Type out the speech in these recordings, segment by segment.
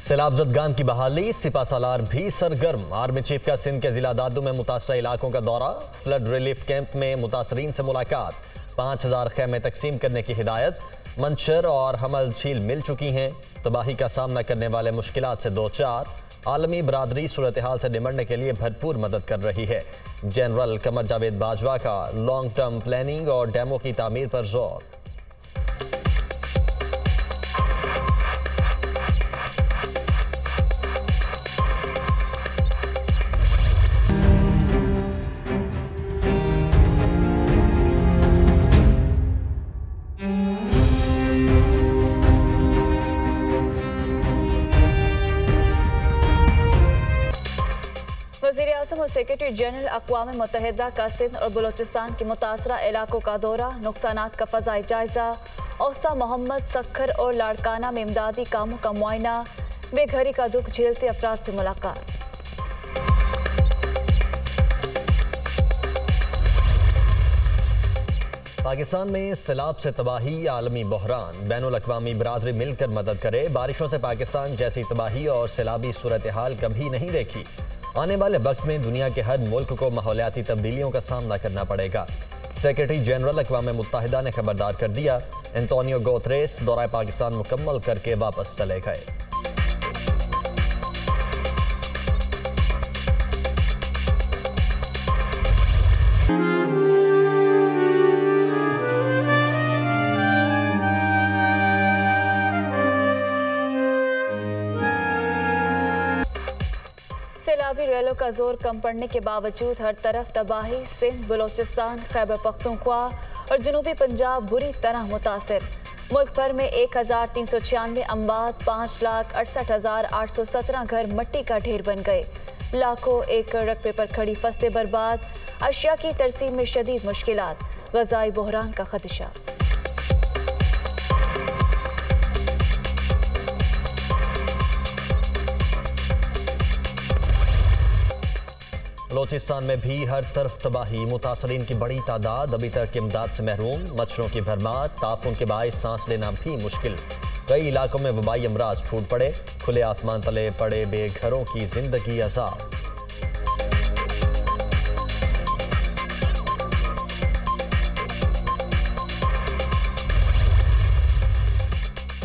सैलाब-ज़दगान की बहाली, सिपा सालार भी सरगर्म। आर्मी चीफ का सिंध के जिला दादू में मुतासरा इलाकों का दौरा, फ्लड रिलीफ कैंप में मुतासरीन से मुलाकात, 5000 खैमे तकसीम करने की हिदायत। मंशर और हमल झील मिल चुकी हैं, तबाही का सामना करने वाले मुश्किलात से दो चार। आलमी बरादरी सूरत हाल से निमटने के लिए भरपूर मदद कर रही है। जनरल कमर जावेद बाजवा का लॉन्ग टर्म प्लानिंग और डैमों की तामीर पर जोर। वज़ीर-ए-आज़म और सेक्रेटरी जनरल अक़वाम मुत्तहिदा का सिंध और बलूचिस्तान के मुतासरा इलाकों का दौरा, नुकसानात का फ़ज़ाई जायजा। औस्ता मोहम्मद, सखर और लाड़काना में इमदादी कामों का मुआयना, बेघरी का दुख झेलते अफराद से मुलाकात। पाकिस्तान में सैलाब से तबाही, आलमी बहरान, बैनुल-अक़वामी बरादरी मिलकर मदद करे। बारिशों से पाकिस्तान जैसी तबाही और सैलाबी सूरत हाल कभी नहीं देखी। आने वाले वक्त में दुनिया के हर मुल्क को माहौलियाती तब्दीलियों का सामना करना पड़ेगा। सेक्रेटरी जनरल अक़वाम मुत्तहिदा ने खबरदार कर दिया। एंटोनियो गुतेरेस दौरा पाकिस्तान मुकम्मल करके वापस चले गए। सैलाबी रेलों का जोर कम पड़ने के बावजूद हर तरफ तबाही। सिंध, बलूचिस्तान, खैबर पख्तूनख्वा और जनूबी पंजाब बुरी तरह मुतासिर। मुल्क भर में 1396 अमवात, 5,68,817 घर मट्टी का ढेर बन गए। लाखों एकड़ रकबे पर खड़ी फसलें बर्बाद। अशिया की तरसीम में शदीद मुश्किलात, ग़ज़ाई बहरान का खदशा। बलूचिस्तान में भी हर तरफ तबाही, मुतासरीन की बड़ी तादाद अभी तक इमदाद से महरूम। मच्छरों की भरमार, ताफून के बायस सांस लेना भी मुश्किल। कई इलाकों में वबाई अमराज फूट पड़े। खुले आसमान तले पड़े बेघरों की जिंदगी अज़ाब।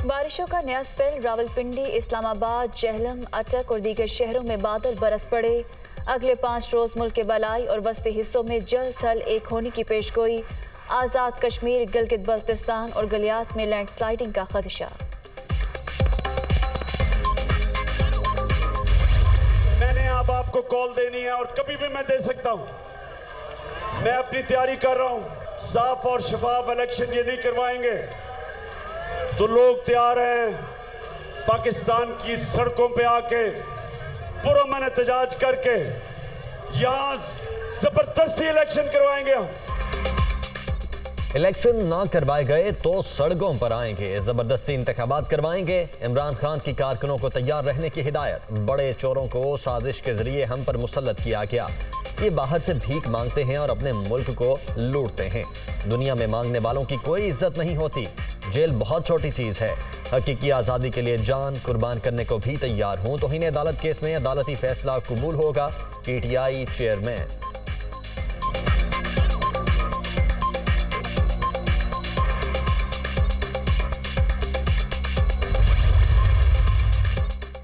बारिशों का नया स्पेल, रावलपिंडी, इस्लामाबाद, जहलम, अटक और दीगर शहरों में बादल बरस पड़े। अगले 5 रोज मुल्क के बलाई और वस्ती हिस्सों में जल थल एक होने की पेशगोई। आज़ाद कश्मीर, गिलगित बल्तिस्तान और गलियात में लैंडस्लाइडिंग का खदशा। मैंने अब आपको कॉल देनी है और कभी भी मैं दे सकता हूं। मैं अपनी तैयारी कर रहा हूं। साफ और शफाफ इलेक्शन ये नहीं करवाएंगे तो लोग तैयार हैं पाकिस्तान की सड़कों पे आके पुरअमन एहतजाज करके यहाँ जबरदस्ती इलेक्शन करवाएंगे। हम इलेक्शन ना करवाए गए तो सड़कों पर आएंगे, जबरदस्ती इंतखाबात करवाएंगे। इमरान खान की कारकुनों को तैयार रहने की हिदायत। बड़े चोरों को साजिश के जरिए हम पर मुसल्लत किया गया। ये बाहर से भीख मांगते हैं और अपने मुल्क को लूटते हैं। दुनिया में मांगने वालों की कोई इज्जत नहीं होती। जेल बहुत छोटी चीज है। हकीकी आज़ादी के लिए जान कुर्बान करने को भी तैयार हूं। तौहीन अदालत केस में अदालती फैसला कबूल होगा। PTI chairman.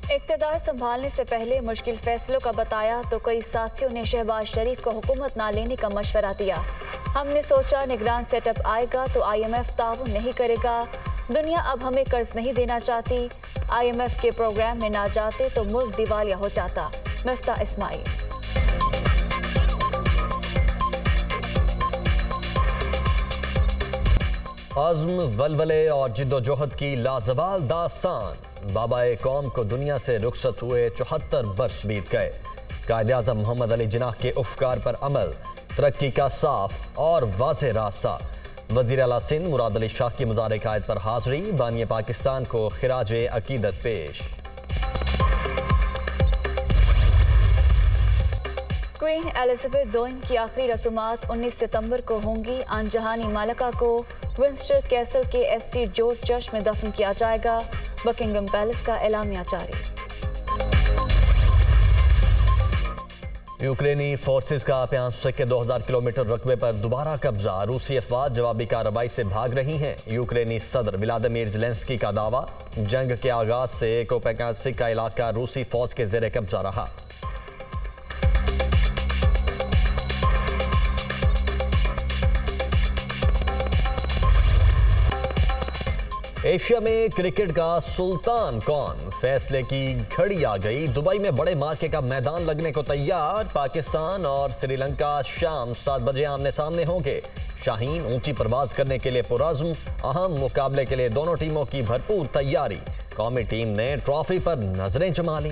इक़्तिदार संभालने से पहले मुश्किल फैसलों का बताया तो कई साथियों ने शहबाज शरीफ को हुकूमत ना लेने का मशवरा दिया। हमने सोचा निगरान सेटअप आएगा तो IMF ताउन नहीं करेगा। दुनिया अब हमें कर्ज नहीं देना चाहती। IMF के प्रोग्राम में ना जाते तो मुल्क दिवालिया हो जाता। मिफ्ताह इस्माइल। आज़्म, वलवले और जिद्दोजहद की लाजवाल दास्तान। बाबाए कौम को दुनिया से रुखसत हुए 74 वर्ष बीत गए। कायद-ए-आज़म मोहम्मद अली जिन्नाह के अफ़कार पर अमल, तरक्की का साफ और वाज़ेह रास्ता। वज़ीर आला सिंध मुराद अली शाह की मज़ार कायद पर हाज़री। बानिए पाकिस्तान को खिराज अकीदत पेश। क्वीन एलिजाबेथ II की आखिरी रसूमात 19 सितंबर को होंगी। आनजहानी मालिका को विंस्टर कैसल के ST जॉर्ज चर्च में दफन किया जाएगा। बकिंगम पैलेस का एलामिया जारी। यूक्रेनी फोर्सेस का प्यांस्क के 2000 किलोमीटर रकबे पर दोबारा कब्जा। रूसी अफवाज जवाबी कार्रवाई से भाग रही हैं। यूक्रेनी सदर व्लादिमीर ज़ेलेंस्की का दावा, जंग के आगाज से कोपेकासिक का इलाका रूसी फौज के जेर कब्जा रहा। एशिया में क्रिकेट का सुल्तान कौन, फैसले की घड़ी आ गई। दुबई में बड़े मार्के का मैदान लगने को तैयार। पाकिस्तान और श्रीलंका शाम 7 बजे आमने सामने होंगे। शाहीन ऊंची परवाज करने के लिए पुरज़्म। अहम मुकाबले के लिए दोनों टीमों की भरपूर तैयारी। कौमी टीम ने ट्रॉफी पर नजरें जमा ली।